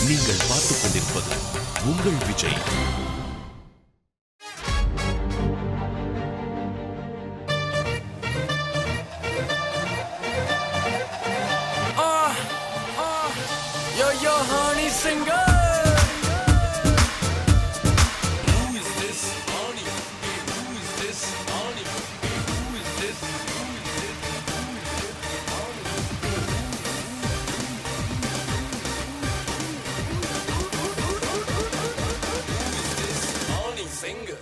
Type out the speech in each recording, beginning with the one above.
நீங்கள் பார்த்துக் கொண்டிருப்பது உங்கள் Vijay. Yo, honey singer. Who is this honey? Who is this honey? Who is this? Honey singer.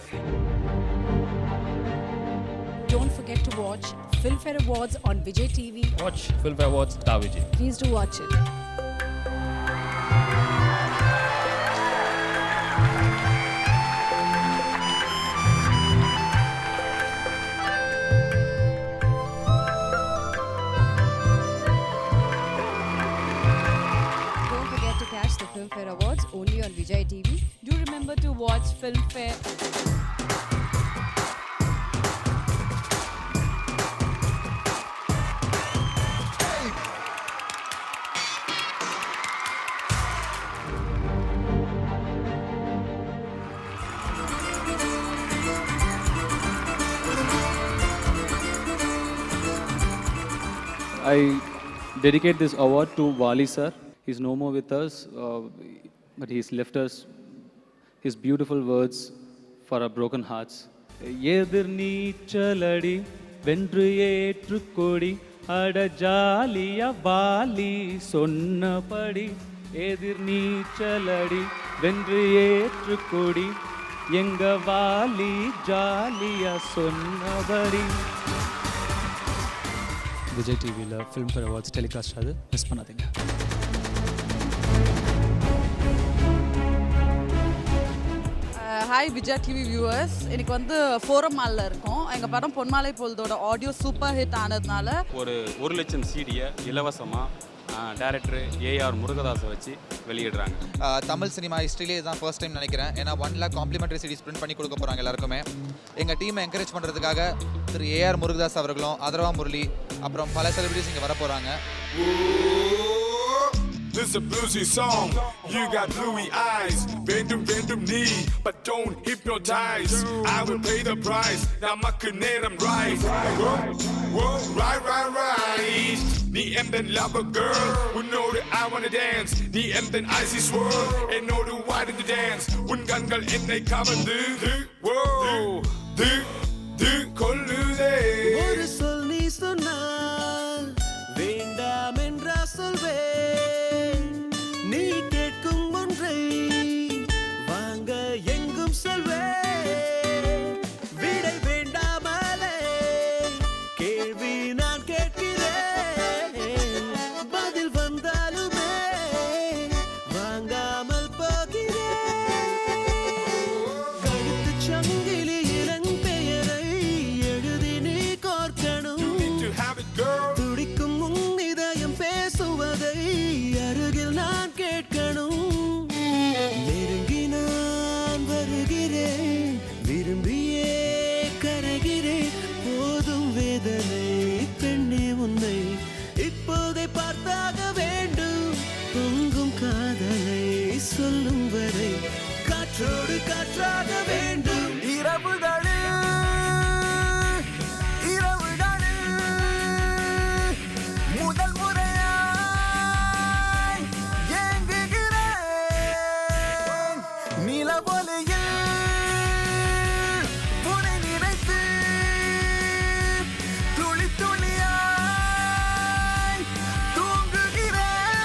Don't forget to watch Filmfare Awards on Vijay TV. Watch Filmfare Awards Star Vijay. Please do watch it. Don't forget to catch the Filmfare Awards only on Vijay TV. Do remember to watch Filmfare. I dedicate this award to Wali sir. He's no more with us, but he's left us his beautiful words for our broken hearts. எதிர் நீச்சலடி வென்று ஏற்றுக்கொடி அட ஜாலியா வாலி சொன்னபடி எதிர் நீச்சலடி வென்று ஏற்றுக்கொடி எங்க வாலி ஜாலியா சொன்னபடி. விஜய் டிவியில் ஃபிலிம்ஃபேர் அவார்ட்ஸ் டெலிகாஸ்ட் ஆகுது, மிஸ் பண்ணாதீங்க. ஹாய் விஜய் டிவி வியூவர்ஸ், இன்னைக்கு வந்து ஃபோரம் மாலில் இருக்கோம். எங்கள் படம் பொன்மாலை பொழுதோட ஆடியோ சூப்பர் ஹிட் ஆனதுனால ஒரு 1,00,000 சீடியை இலவசமாக டைரக்டர் ஏஆர் முருகதாஸை வச்சு வெளியிடுறாங்க. தமிழ் சினிமா ஹிஸ்ட்ரியிலே இதுதான் ஃபர்ஸ்ட் டைம் நினைக்கிறேன். ஏன்னா 1 lakh காம்ப்ளிமெண்ட்ரி சிடிஸ் பிரிண்ட் பண்ணி கொடுக்க போகிறாங்க எல்லாருக்குமே. எங்கள் டீமை என்கரேஜ் பண்ணுறதுக்காக திரு ஏஆர் முருகதாஸ் அவர்களும் ஆதரவா முரளி அப்புறம் பல செலிபிரிட்டிஸ் இங்கே வர போகிறாங்க. This is a bluesy song. You got bluey eyes. Vendum knee, but don't hypnotize. I will pay the price. Now makku neram right. Whoa, right. Nee emden lover girl. Who know that I wanna dance. Nee emden icy swirl. And know the why did you dance. Un gangal ennai kavandu. Whoa, du kollude. ஒரு சொல் நீ சொன்னால் வேண்டாம் என்றா சொல்வேன். நீ கேட்கும் ஒன்றை வாங்க எங்கும் சொல்வேன். விடை வேண்டாமலே கேள்வி நான் கேட்கிறேன். பதில் வந்தாலுமே வாங்காமல் போகிறேன். கழுத்துச் சங்கிலி இளம் பெயரை எழுதி நீ கோர்க்கணும். துடிக்கும் உன் இதயம் பேசுவதை அருகில் நான் கேட்கணும். நெருங்கி நான் வருகிறேன், விரும்பியே கரைகிறேன். போதும் வேதனை பெண்ணே உன்னை இப்போதை பார்த்தாக வேண்டும். பொங்கும் காதலை சொல்லும் வரை காற்றோடு காற்றாக வேண்டும். இரவுகளில் முதல் முறையாய் ஏங்குகிறேன். நிலவொளியில் உன்னை நினைத்து துளி துளியாய் தூங்குகிறேன்.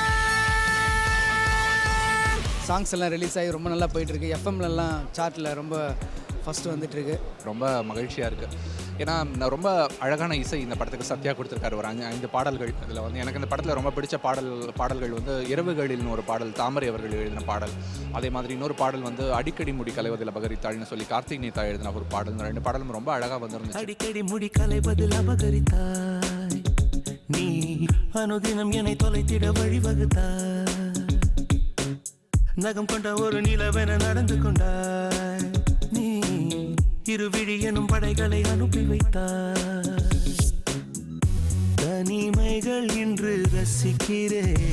சாங்ஸ் எல்லாம் ரிலீஸ் ஆகி ரொம்ப நல்லா போயிட்டுருக்கு. எஃப்எம்லலாம் சார்ட்டில் ரொம்ப ஃபஸ்ட்டு வந்துட்டுருக்கு. ரொம்ப மகிழ்ச்சியாக இருக்குது. ஏன்னா நான் ரொம்ப அழகான இசை இந்த படத்துக்கு சத்யா கொடுத்துருக்காரு. ஒரு 5 பாடல்கள். இதில் வந்து எனக்கு இந்த படத்தில் ரொம்ப பிடிச்ச பாடல்கள் வந்து இரவுகளில்னு ஒரு பாடல், தாமரை அவர்கள் எழுதின பாடல். அதே மாதிரி இன்னொரு பாடல் வந்து அடிக்கடி முடி கலைவதில் அபகரித்தாள்னு சொல்லி கார்த்திக் நேதா எழுதின ஒரு பாடல். இந்த 2 பாடலும் ரொம்ப அழகாக வந்துருந்துச்சு. அடிக்கடி முடி கலைவதில் அபகரித்தாய், நீ அனுதினம் என்னை தொலைத்திட வழிவகுத்தாய். நகம் கொண்ட ஒரு நிலவென நடந்து கொண்டாய். நீ இருவிழி எனும் படைகளை அனுப்பி வைத்தாய். தனிமைகள் இன்று ரசிக்கிறேன்.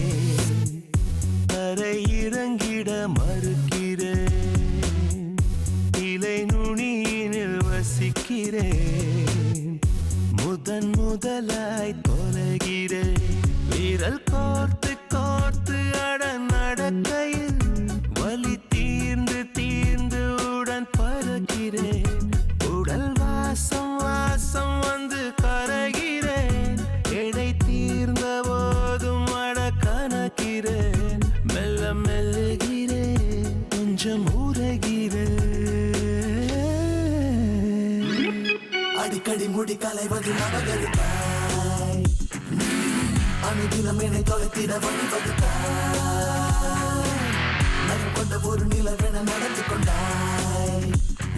தரை இறங்கிட மறுக்கிறேன், இலை நுனியினில் வசிக்கிறேன், முதலாய் தொலைகிறேன், விரல் கோர்த்து கோர்த்து அட நடக்கையில் வலி தீர்ந்து தீர்ந்து உடன் பறக்கிறேன், உடல் வாசம் வாசம் வந்து கரைகிறேன், எடை தீர்ந்த போதும் அட கணக்கிறேன், மெல்ல மெல்லுகிறேன், கொஞ்சம் உரைகிறேன், அடிக்கடி முடி கலைவது நபகருத்தாய், அணுதினம் என்னை தொலைத்திட வழிவகுத்தாய், நகம் கொண்ட ஒரு நிலவென நடந்து கொண்டாய்,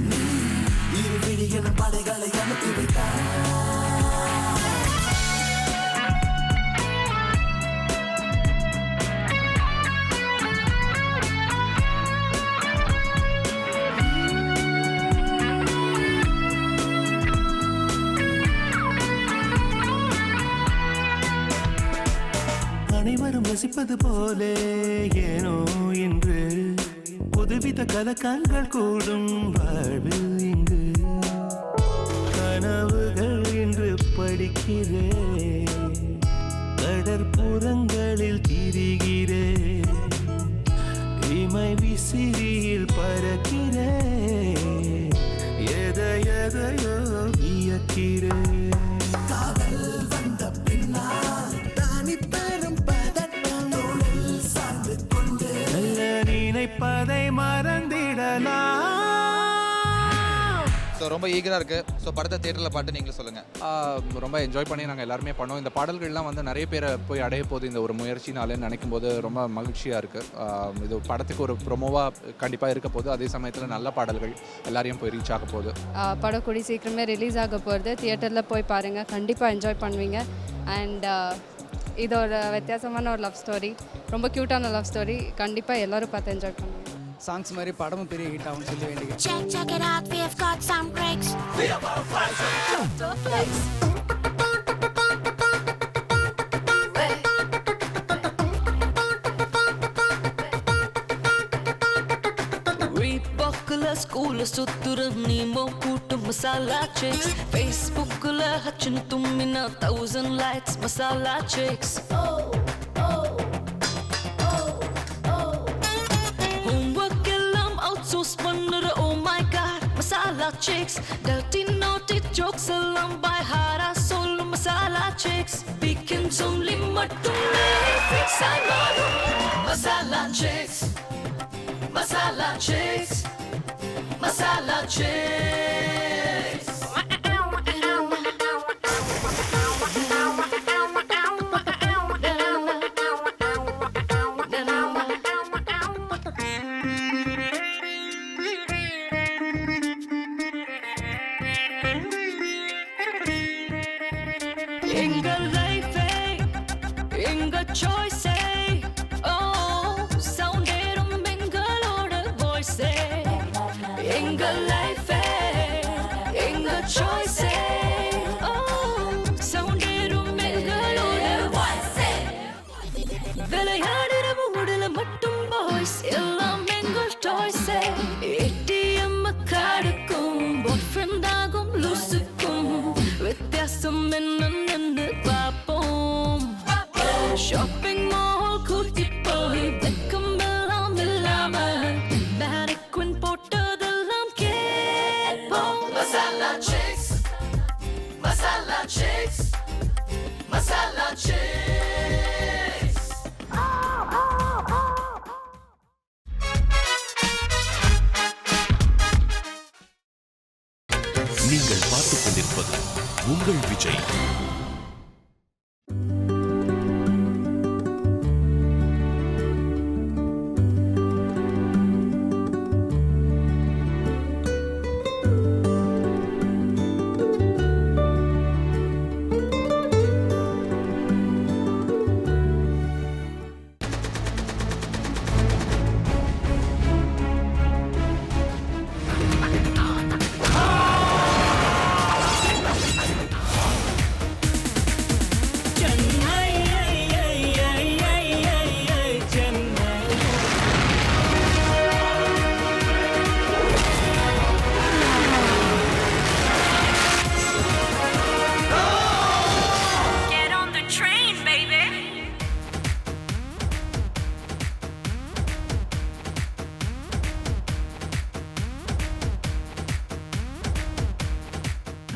நீ இரு விழி என படைகளை அனுப்பி வைத்தாய். அனைவரும் ரசிப்பது போலே ஏனோ இன்று புதுவித கலக்கான்கள் கூடும் வாழ்வில் இங்கு, கனவுகள் இன்று படிக்கிறேன், கடற்புறங்களில் திரிகிறேன், இமை விசிறியில் பறக்கிறேன், எதையோ வியக்கிறேன், காதல் வந்த பின்னால் தானி பெரும் பதட்டம் தோளில் சார்ந்து கொண்டு நல்ல நினைப்பதை மறந்திடலாம். ஸோ ரொம்ப ஈகராக இருக்குது. ஸோ படத்தை தியேட்டரில் பாட்டு நீங்களும் சொல்லுங்கள். ரொம்ப என்ஜாய் பண்ணி நாங்கள் எல்லாருமே பண்ணோம். இந்த பாடல்கள்லாம் வந்து நிறைய பேரை போய் அடைய போது இந்த ஒரு முயற்சினாலே நினைக்கும் போது ரொம்ப மகிழ்ச்சியாக இருக்குது. இது படத்துக்கு ஒரு ப்ரொமோவாக கண்டிப்பாக இருக்க போது, அதே சமயத்தில் நல்ல பாடல்கள் எல்லாரையும் போய் ரீச் ஆக போகுது. படம் கூடி சீக்கிரமே ரிலீஸ் ஆக போகிறது. தியேட்டரில் போய் பாருங்கள், கண்டிப்பாக என்ஜாய் பண்ணுவீங்க. அண்ட் இது ஒரு வித்தியாசமான ஒரு லவ் ஸ்டோரி, ரொம்ப க்யூட்டான லவ் ஸ்டோரி. கண்டிப்பாக எல்லோரும் பார்த்து என்ஜாய் பண்ணுவீங்க. சாங்ஸ் மாதிரி படமும் பெரிய ஹிட் ஆகும்னு சொல்லி வேண்டிய Check it out, we have got some breaks. Reebokல ஸ்கூல்ல சுத்துற நீமோ கூட்டு masala chicks, Facebookல ஹச்சுன்னு தும்மினா 1000 likes masala chicks. Homework எல்லாம் outsource பண்ணுற oh my god masala chicks, dirty naughty jokes எல்லாம் by heart சொல்லு மசாலா chicks, weekends only மட்டுமே fix ஆய் மாறும் masala chicks, masala chicks, masala chicks. எங்க லைஃபே எங்க சாய்ஸே, எங்க லைஃபே எங்க சாய்ஸே, சவுண்டேரும் எங்களோட வாய்ஸே, விளையாடுற மூடல மட்டும் பாய்ஸ் எல்லாம் எங்கள் டாய்ஸே, ஏடிஎம் கார்டுக்கும் பாய் ஃப்ரெண்ட் ஆகும் லூசுக்கும் வித்தியாசம் என்னன்னு பார்ப்போம். ஷாப்பிங் மால் கூட்டி போய் வெக்கம் எல்லாம் இல்லாம மேனிக்வின் போட்டதெல்லாம் கேட்போம். Masala chicks, masala chicks, masala chicks. நீங்கள் பார்த்துக் கொண்டிருப்பது உங்கள் Vijay.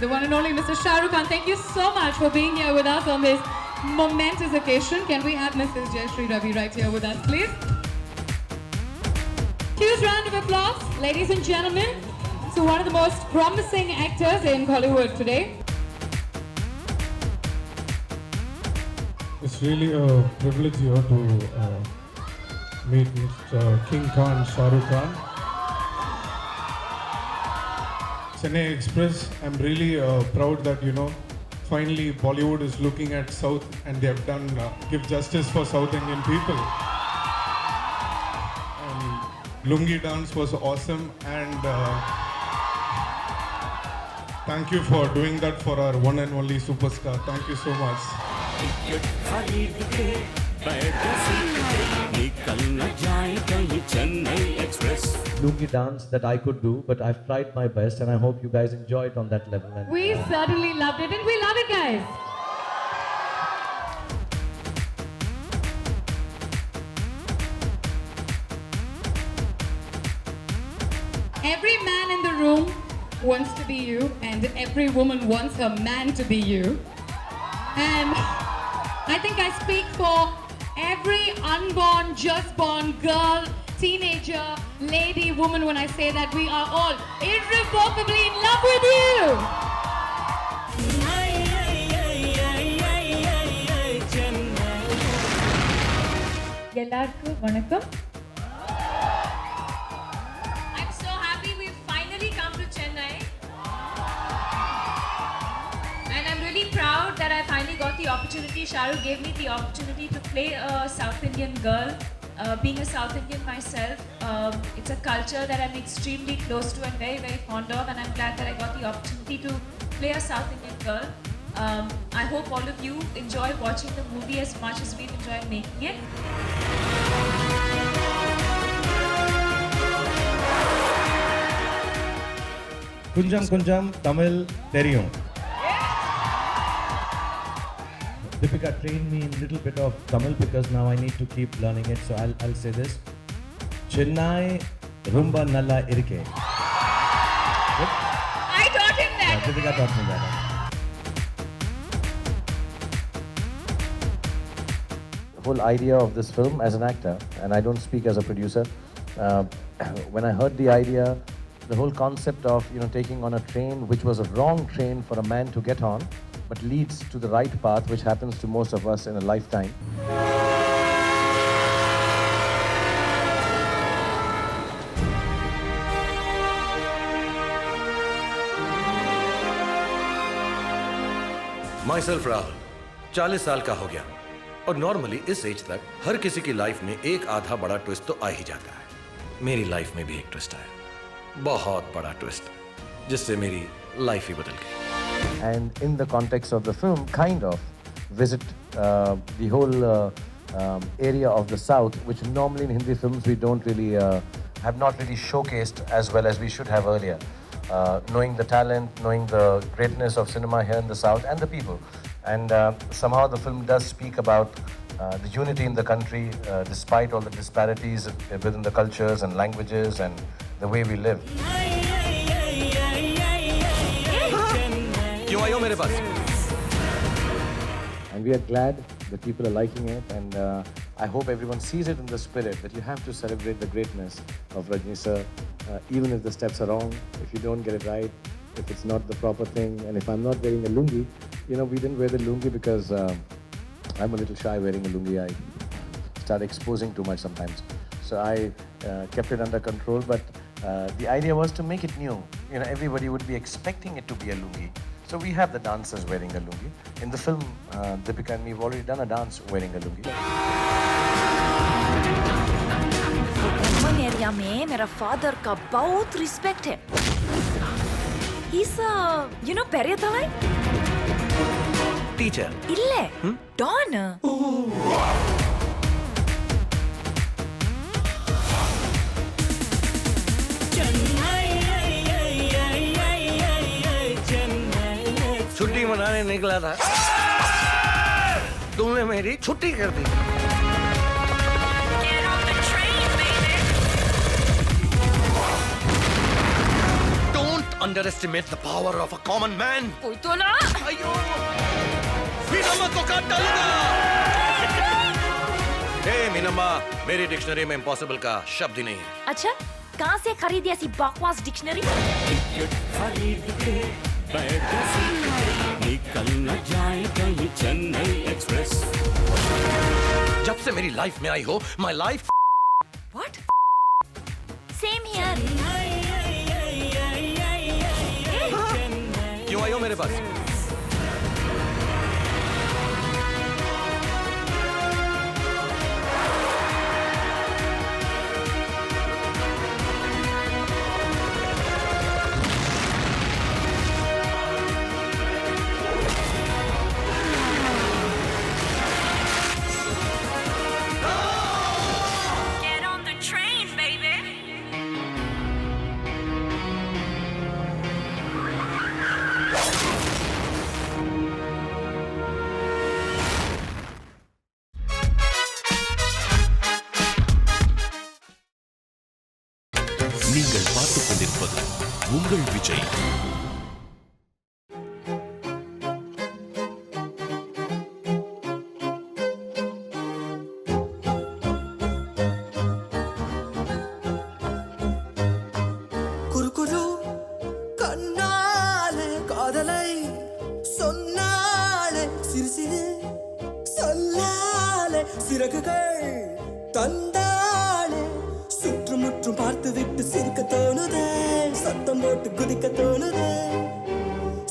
the one and only Mr. Shah Rukh Khan. Thank you so much for being here with us on this momentous occasion. Can we have Mrs. Jayashree Ravi right here with us, please? Huge round of applause, ladies and gentlemen, to one of the most promising actors in Hollywood today. It's really a privilege here to meet Mr. King Khan, Shah Rukh Khan. Chennai Express, I'm really proud that, finally Bollywood is looking at South and they have done, give justice for South Indian people. Lungi dance was awesome and thank you for doing that for our one and only superstar. Thank you so much. Lungi dance that I could do, but I've tried my best and I hope you guys enjoy it on that level. And, We certainly loved it, and we love it, guys. Every man in the room wants to be you, and every woman wants her man to be you. And I think I speak for every unborn, just born girl, teenager, lady, woman when I say that we are all irrevocably in love with you. எல்லாருக்கும் வணக்கம். I'm so happy we've finally come to Chennai. And I'm really proud that I finally got the opportunity. Shah Rukh gave me the opportunity to play a South Indian girl. Being a South Indian myself, it's a culture that I'm extremely close to and very, very fond of. And I'm glad that I got the opportunity to play a South Indian girl. I hope all of you enjoy watching the movie as much as we've enjoyed making it. Kunjam Kunjam Tamil Theriyum. Deepika trained me in a little bit of Tamil because now I need to keep learning it. So I'll say this. Chennai Rumba Nalla Irke. I taught him that. Yeah, Deepika taught me that. The whole idea of this film as an actor, and I don't speak as a producer, when I heard the idea, the whole concept of taking on a train which was a wrong train for a man to get on, but leads to the right path, which happens to most of us in a lifetime. Myself Rahul, 40 साल का हो गया और normally इस as तक हर किसी की life में एक आधा बड़ा ट्विस्ट तो आ ही जाता है। मेरी लाइफ में भी एक ट्विस्ट आया, बहुत बड़ा ट्विस्ट, जिससे मेरी लाइफ ही बदल गई। And in the context of the film, kind of visit the whole area of the South, which normally in Hindi films we don't really have not really showcased as well as we should have earlier. Knowing the talent, knowing the greatness of cinema here in the South and the people. And somehow the film does speak about the unity in the country despite all the disparities within the cultures and languages and the way we live. क्यों आए हो मेरे पास? And we are glad that people are liking it, and I hope everyone sees it in the spirit that you have to celebrate the greatness of Rajni sir, even if the steps are wrong, if you don't get it right, if it's not the proper thing, and if I'm not wearing a lungi, we didn't wear the lungi because I'm a little shy wearing a lungi. I start exposing too much sometimes. So I kept it under control, but the idea was to make it new. Everybody would be expecting it to be a lungi. So we have the dancers wearing a lungi. In the film, Deepika and me have already done a dance wearing a lungi. Urban area में मेरा father का बहुत respect है. He's a, Periyathalai? Teacher. இல்ல, Don. छुट्टी मनाने निकला था, तुमने मेरी छुट्टी कर दी। Don't underestimate the power of a common man. போய்தோலா अयो मीनम्मा को काट डालूंगा. हे मीनम्मा, मेरी डिक्शनरी में इम्पॉसिबल का शब्द ही नहीं है. अच्छा कहाँ से खरीदी ऐसी बकवास डिक्शनरी? निकल न जाए कहीं चेन्नई एक्सप्रेस. जब से मेरी लाइफ में आई हो, my life. What? Same here. क्यों आई हो मेरे पास? Get on the train, baby. நீங்கள் பார்த்துக் கொண்டிருப்பது உங்கள் விஜய். குறுகுறு கண்ணாலே காதலை சொன்னாலே சிறு சொல்லாலே சிறகுகள் தந்தாலே சுற்றுமுற்றும் பார்த்து விட்டு சிரிக்க தோணுதே, சத்தம் போட்டு குதிக்க தோணுதே,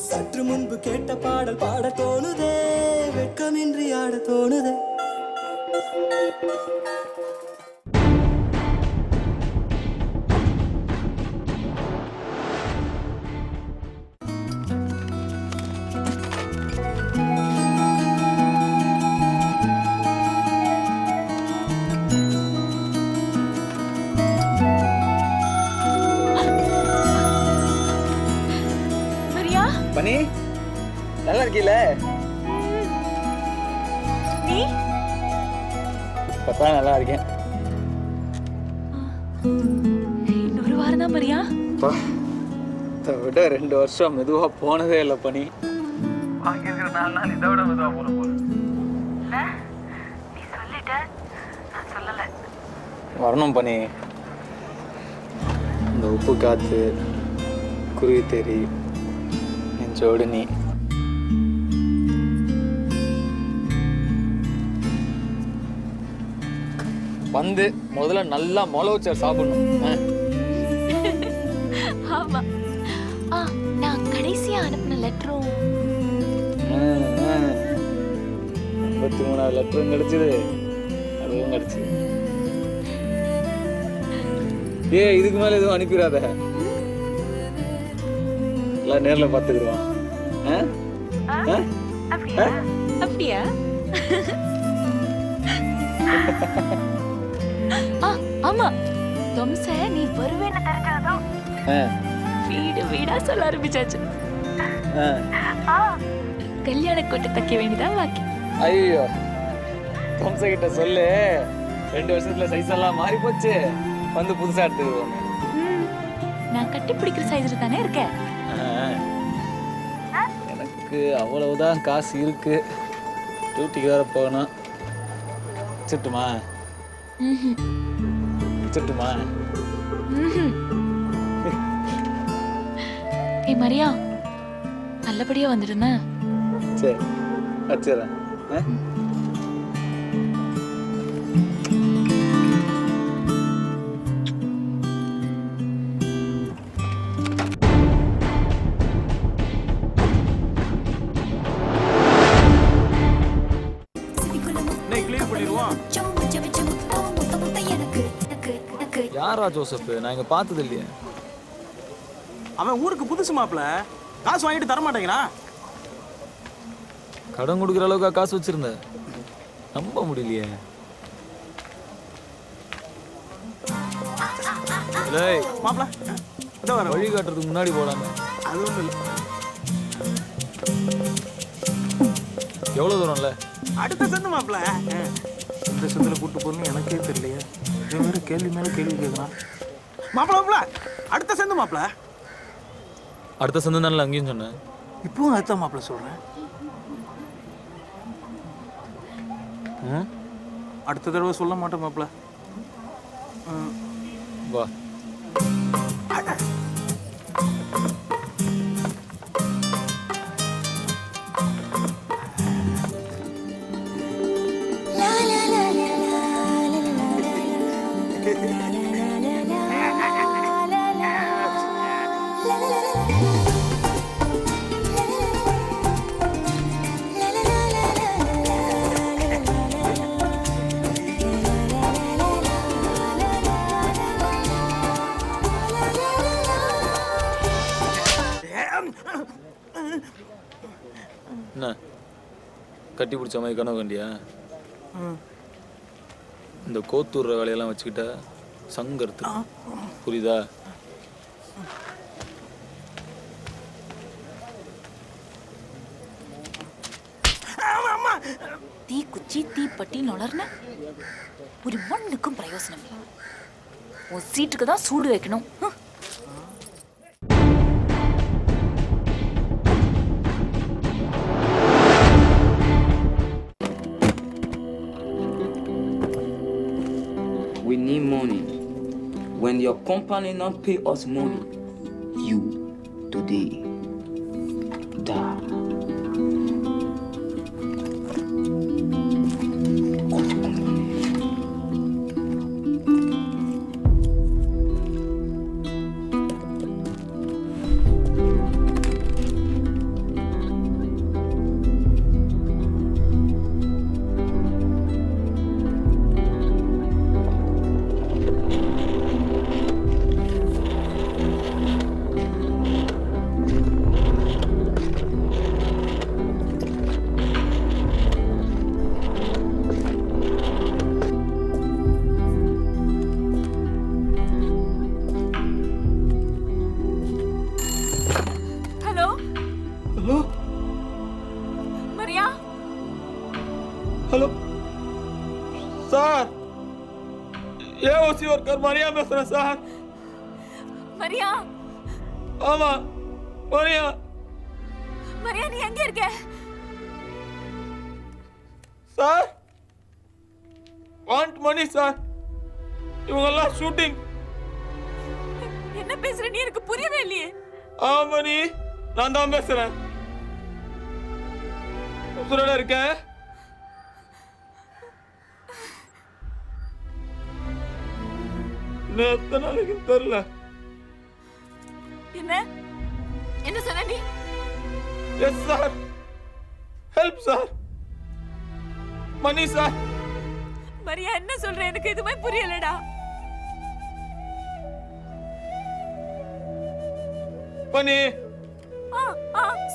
சற்று முன்பு கேட்ட பாடல் பாட தோணுதே, வெட்கமின்றி ஆட தோணுதே. மரியா பனி நல்லா இருக்கீல? நீ பத்தா நல்லா இருக்கேன். இன்னொரு வாரம் தான் மரியா. இதை விட 2 வருஷம் மெதுவா போனதே இல்லை பனி. இருக்கிற 4 நாள் இதை விட மெதுவா போன போல. நீ சொல்லிட்ட, நான் சொல்லல. வரணும் பனி. இந்த உப்பு காத்து, குருவி தேரி, நெஞ்சோடு நீ. வந்து முதல்ல நல்லா மொளவுச்சர் சாப்பிடணும். ஆமா. நான் கடைசியா அனுப்பின லெட்டரும் 53வது லெட்டரும் கிடைச்சது, அதுவும் கிடைச்சது. இதுக்கு மேல எதுவும் அனுப்பிடாத, எல்லாம் நேர்ல பாத்துக்கிடுவான். அப்படியா? அப்படியா? ஆமா, தொம்ச நீ வருவேன்னு தெரிஞ்சதும் வீடு வீடா சொல்ல ஆரம்பிச்சாச்சு. கல்யாண கொட்டு தைக்க வேண்டியதான் பாக்கி. ஐயோ, தொம்ச கிட்ட சொல்லு, 2 வருஷத்துல சைஸ் எல்லாம் மாறி போச்சு, வந்து புதுசா எடுத்துக்குவாங்க. நான் கட்டி பிடிக்கிற சைஸ்ல தானே இருக்கேன். எனக்கு அவ்வளவுதான் காசு இருக்கு, டியூட்டிக்கு வேற போகணும். வச்சுட்டுமா? வச்சுட்டுமா? ஏ மரியா, நல்லபடியா வந்துடுன. சரி, வச்சுறேன். யாரா ஜோசப்? நான் இங்க பார்த்தது இல்லையே. அவன் ஊருக்கு புதுசு மாப்பிள்ள, காசு வாங்கிட்டு தர மாட்டேங்கிறான். கடன் கொடுக்குற அளவுக்கு காசு வச்சிருந்த, நம்ப முடியலையே. மாப்பிள்ள வழி காட்டுறதுக்கு முன்னாடி போடாங்க. அது ஒன்றும் இல்லை. எவ்வளோ தூரம்ல? அடுத்த சந்து மாப்பிள்ள. இந்த சந்தில் கூப்பிட்டு போகணும்னு எனக்கே தெரியலையே. இவன் வேறு கேள்வி மேலே கேள்வி கேட்குறான். மாப்பிள்ள மாப்பிள்ள, அடுத்த சந்து மாப்பிள்ள. அடுத்த சந்தம் தானே அங்கேயும் சொன்னேன். இப்பவும் அதுதான் மாப்பிள்ள சொல்கிறேன். அடுத்த தடவை சொல்ல மாட்டேன் மாப்பிள்ள. வா. என்ன கட்டி பிடிச்ச மாதிரி கனவு கண்டியா? இந்த கோத்தூர்ற வேலையெல்லாம் வச்சுக்கிட்ட சங்கருத்து புரியுதா? தீ குச்சி தீ பட்டி நுளர்ன ஒரு மண்ணுக்கும் பிரயோசனம் இல்லை. உன் சீட்டுக்கு தான் சூடு வைக்கணும். We need money. When your company not pay us money, you today die. Hello sir, ये उसी वर्कर मरिया பேசுறேன் சார். மரியா. ஆமா மரியா. மரியா நீ எங்க இருக்க? Sir want money sir. இவங்கெல்லாம் ஷூட்டிங். என்ன பேசுற நீ? எனக்கு புரியவே இல்லையே. மணி நான் தான் பேசுறேன். உசுரோட இருக்கேன். எத்தனை நாளைக்கு தெரியல. என்ன என்ன சொன்ன நீ? எஸ் சார், ஹெல்ப் சார், மணி சார். மரியா என்ன சொல்ற? எனக்கு எதுவுமே புரியலடா. மணி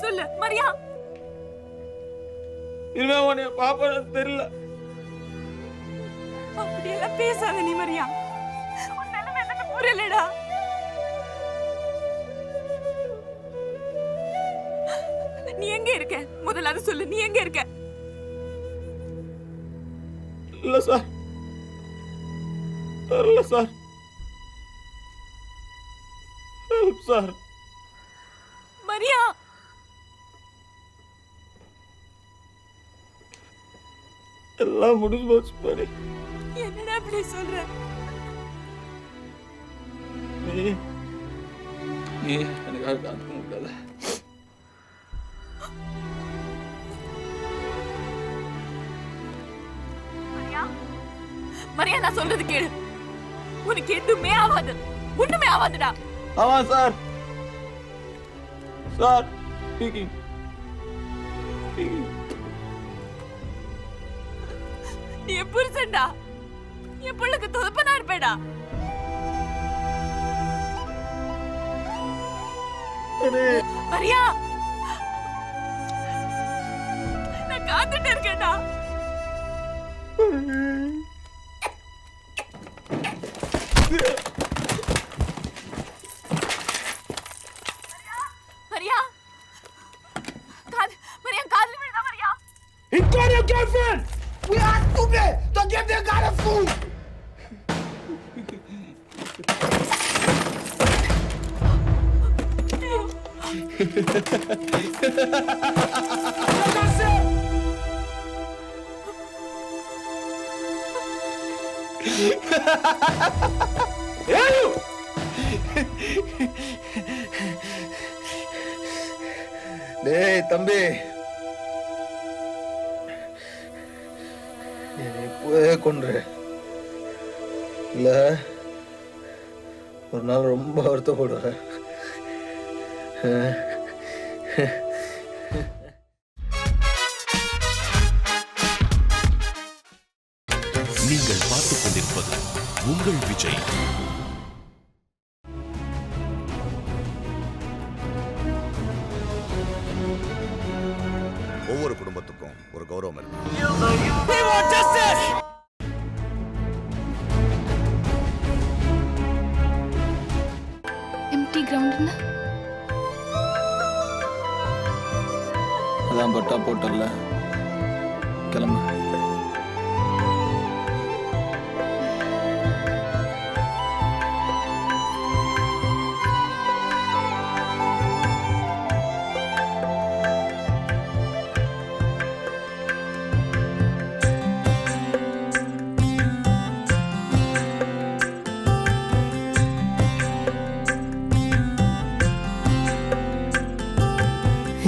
சொல்லு மரியா. இனிமே உன்னை பாப்பன்னு தெரியல. அப்படியெல்லாம் பேசாத நீ மரியா. புரியலடா. நீ எங்க இருக்க? முதல்ல அது சொல்லு. நீ எங்க இருக்க? இல்ல சார், இல்ல சார், ஹெல்ப் சார். மரியா எல்லாம் முடிஞ்சு போச்சு மணி. என்னடா அப்படி சொல்ற? நீ எனக்காக காத்துக்க முடியல. மரியா நான் சொல்றது கேளு. உனக்கு எதுவுமே ஆகாது. ஒண்ணுமே ஆகாதுடா. ஆமா சார். Sir speaking. நீ என் புருஷன்டா. என் பிள்ளைக்கு தொலைப்பனா இருப்பேடா. மரியா நான் காத்துட்டு இருக்கேன்டா. மரியா மரியா காதல் விழுதா Maria? He got your girlfriend! We are stupid! Don't give the guy the food! டேய் தம்பி, இப்பவே கொன்று இல்ல ஒரு நாள் ரொம்ப வருத்தப்படுவேன். நீங்கள் பார்த்துக் கொண்டிருப்பது உங்கள் விஜய். ஒவ்வொரு குடும்பத்துக்கும் ஒரு கௌரவம் இருக்கு. எம்டி கிரவுண்ட்னா அதான் பட்டா போட்டல, கிளம்பு.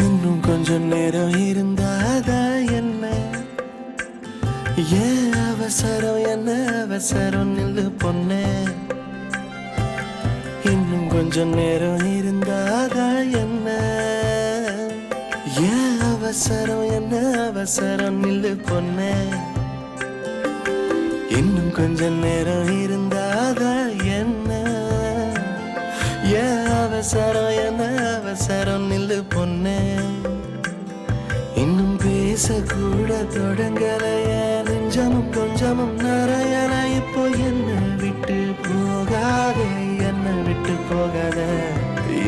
இன்னும் கொஞ்சம் நேரம் இருந்தாதா என்ன? ஏன் அவசரம், என்ன அவசரம், நில்லு பொண்ணே. இன்னும் கொஞ்சம் நேரம் இருந்தாதா என்ன? ஏன் அவசரம், என்ன அவசரம், நில்லு பொண்ணே. இன்னும் கொஞ்சம் நேரம் இருந்தாதா என்ன? ஏன் அவசரம், என்ன அவசரம், நில்லு பொண்ணே. இன்னும் பேசக்கூட தொடங்கலைய, நெஞ்சமும் கொஞ்சமும் நிறையல. இப்போ என்ன விட்டு போகாதே, என்ன விட்டு போகாத.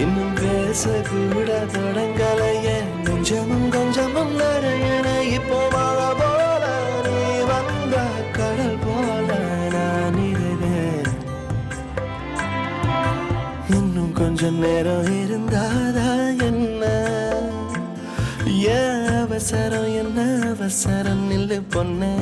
இன்னும் பேசக்கூட தொடங்கலைய, நெஞ்சமும் கொஞ்சமும் நிறையல. இப்போ மழை போல நீ வந்த, கடல் போல நான் இருந்தேன். இன்னும் கொஞ்சம் நேரம் இருந்தாதா என்ன? ஏன் அவசரம், என்ன அவசரம், நில்லு பொண்ணே.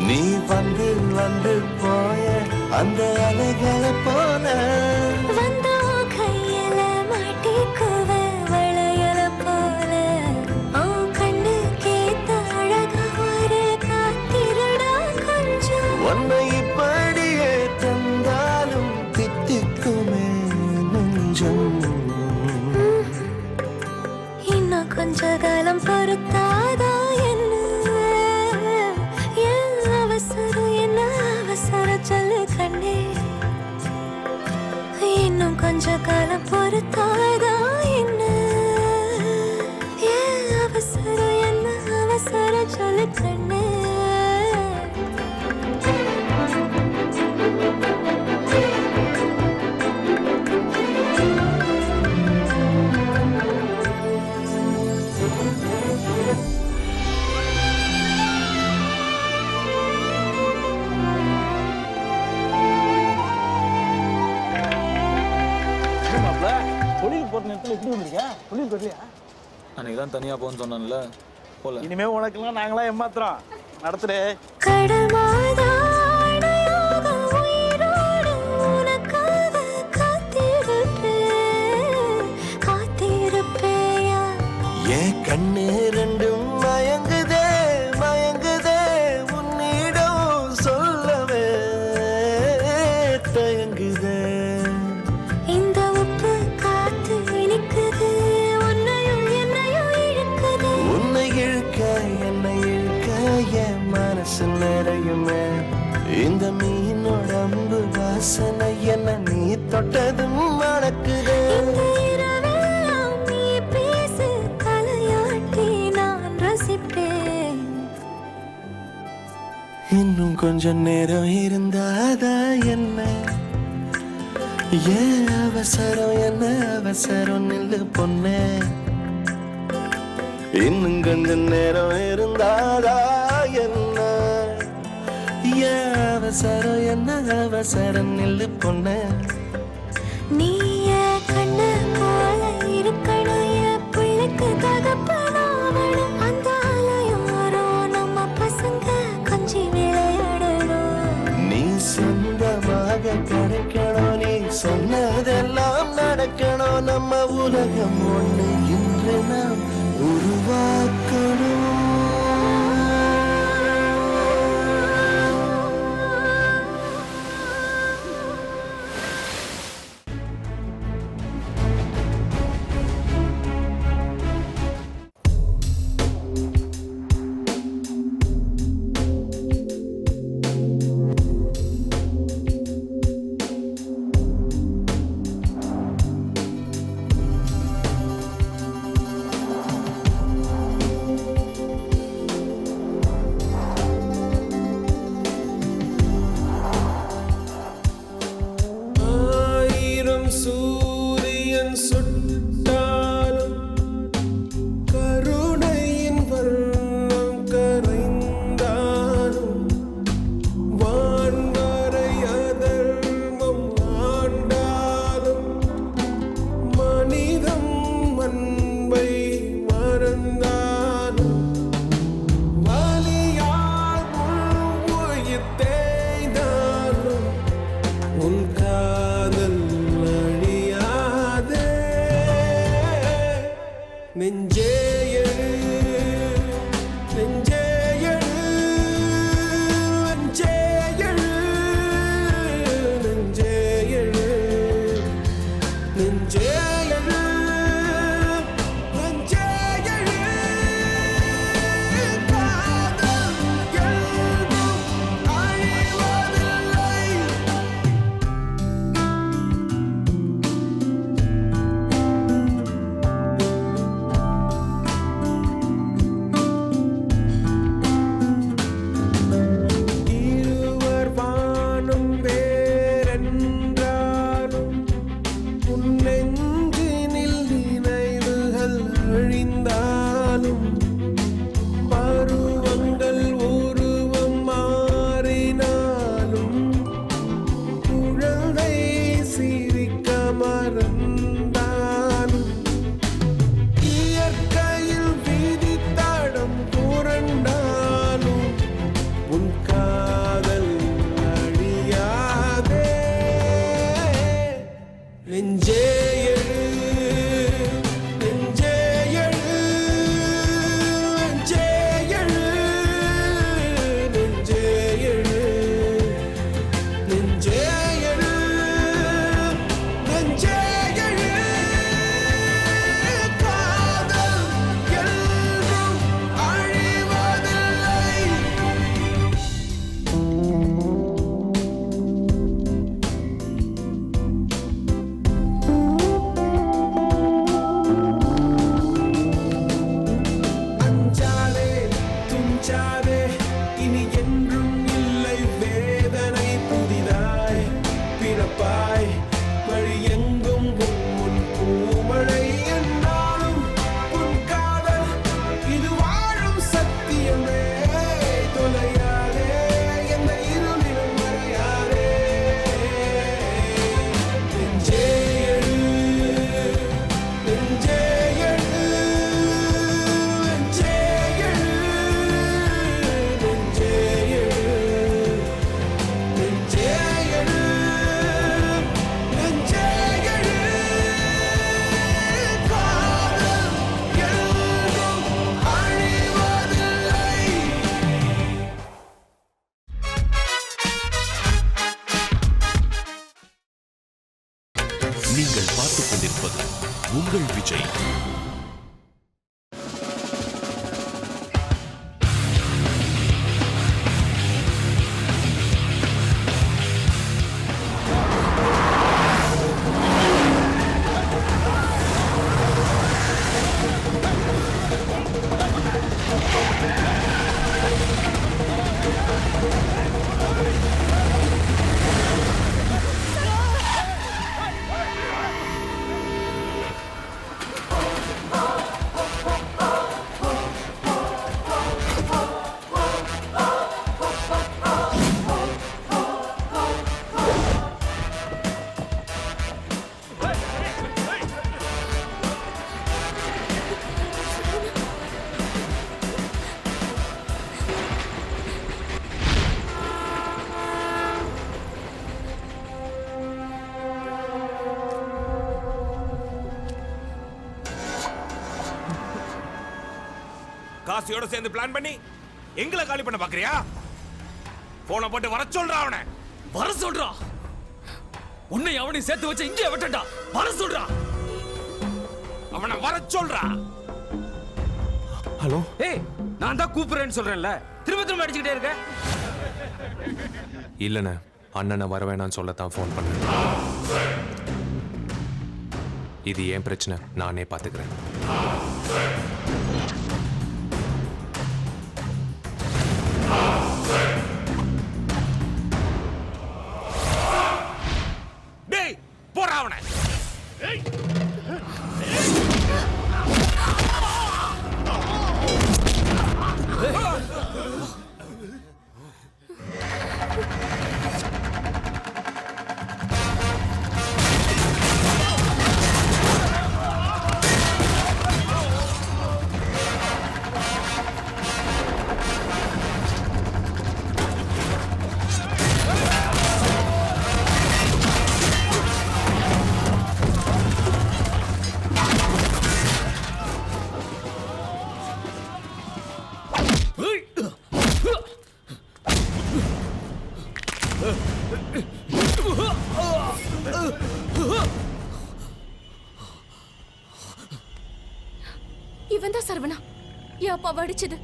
நீ வந்து வந்து போய அந்த அலைகளை போல கையில மாட்டிக்குவ வளையல போல. கண்ணு கேத்த அழகா ஒரு காத்திருடா கொஞ்சம். உன்னை இப்படியே தந்தாலும் தித்திக்குமே நெஞ்சம். இன்னும் கொஞ்ச காலம் பொறுத்தாதா என்ன? ஏன் அவசரம், என்ன அவசரம், சொல்லு கண்ணே. இன்னும் கொஞ்ச காலம் பொறுத்தாதா என்ன? ஏன் அவசரம், என்ன அவசரம், சொல்லு கண்ணே. தொழில் போற நேரத்தில் எப்படி வந்திருக்கேன்? தொழில் வரலையா? அன்னைக்கு தான் தனியாக போன்னு சொன்னேன்ல, போல. இனிமே உனக்குலாம் நாங்களாம் ஏமாத்துறோம் நடத்துறே. கடல் மாதாடையாக உயிரோடு உனக்காக காத்திருப்பேயா. ஏன் கண்ணு ரெண்டும் மயங்குதே மயங்குதே, உன்னிடம் சொல்லவே தயங்குதே. இந்த உப்பு காத்து இனிக்குது, உன்னையும் என்னையும் இழுக்குது. உன்னை இழுக்க என்னை இழுக்க என் மனசு நிறையுமே. இந்த மீனோட அம்பு வாசனை என்ன நீ தொட்டதும் மணக்குது. நீ பேசு தலையாட்டி நான் ரசிப்பேன். இன்னும் கொஞ்சம் நேரம் இருந்தாதா என்ன? ஏன் அவசரம் என்ன அவசரம் நில்லு பொண்ணே. இன்னும் கொஞ்சம் நேரம் இருந்தாதா என்ன? ஏன் அவசரம் என்ன அவசரம் நில்லு பொண்ணே. நீ கண்ணு போல இருக்கணும் என் பிள்ளைக்கு தகப்பனாவணும். அந்த ஆலயோரோ நம்ம பசங்க கொஞ்சி விளையாடணும். நீ சொந்தமாக கிடைக்கணும். நீ சொன்னதெல்லாம் நடக்கணும். நம்ம உலகம் ஒன்று இன்று நாம் உருவாக்கணும். சூரியன் சுட்டாலும் கருணையின் வண்ணம் கரைந்தாலும் வான்வரை அதர்மம் ஆண்டாலும் மனிதம் அன்பை மறந்தாலும் வலியால் உயிர் தேய்ந்தாலும் உன் காதல் நெஞ்சே எழு நெஞ்சே எழு நெஞ்சே எழு நெஞ்சே எழு நெஞ்சே எழு நெஞ்சே எழு. காதல் என்றும் அழிவதில்லை. நீங்கள் பார்த்துக் கொண்டிருப்பது உங்கள் விஜய். காசியோட சேர்ந்து பிளான் பண்ணி எங்களை காலி பண்ண பாக்குறியா? போன போட்டு வர சொல்றா அவனை. வர சொல்றா. உன்னை அவனை சேர்த்து வச்சு இங்கே விட்டடா. வர சொல்றா. அவனை வர சொல்றா. ஹலோ. ஏய், நான் தான் கூப்பிடுறேன்னு சொல்றேன்ல. திரும்ப திரும்ப அடிச்சிட்டே இருக்க. இல்லண்ணே, அண்ணனை வர வேணாம்னு சொல்லத்தான் ஃபோன் பண்ணேன். இது ஏன் பிரச்சனை, நானே பார்த்துக்கிறேன். டேய், போடா அவனை. இவன் தான் சரவணா, என் அப்பாவை அடிச்சது.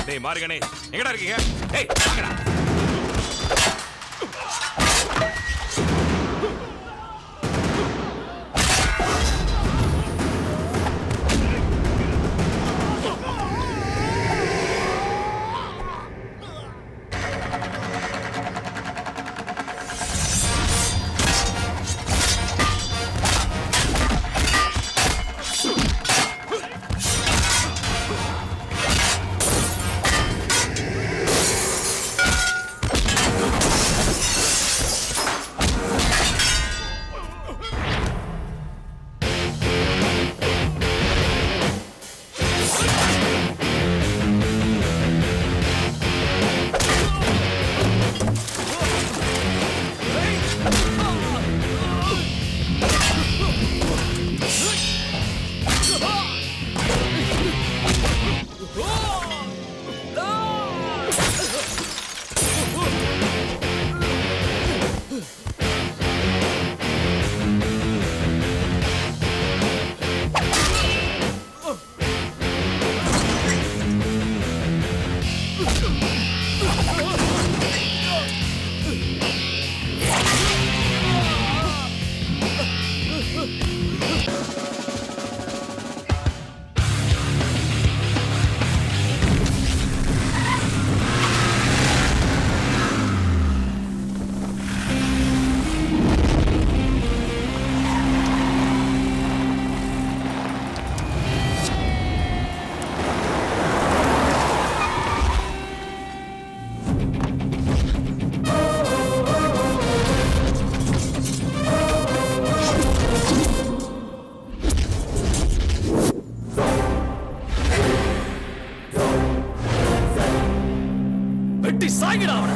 டேய் மார்கனே, எங்கடா இருக்கீங்க? டேய் வாங்கடா. வெட்டி சாய்ங்கடா அவனை.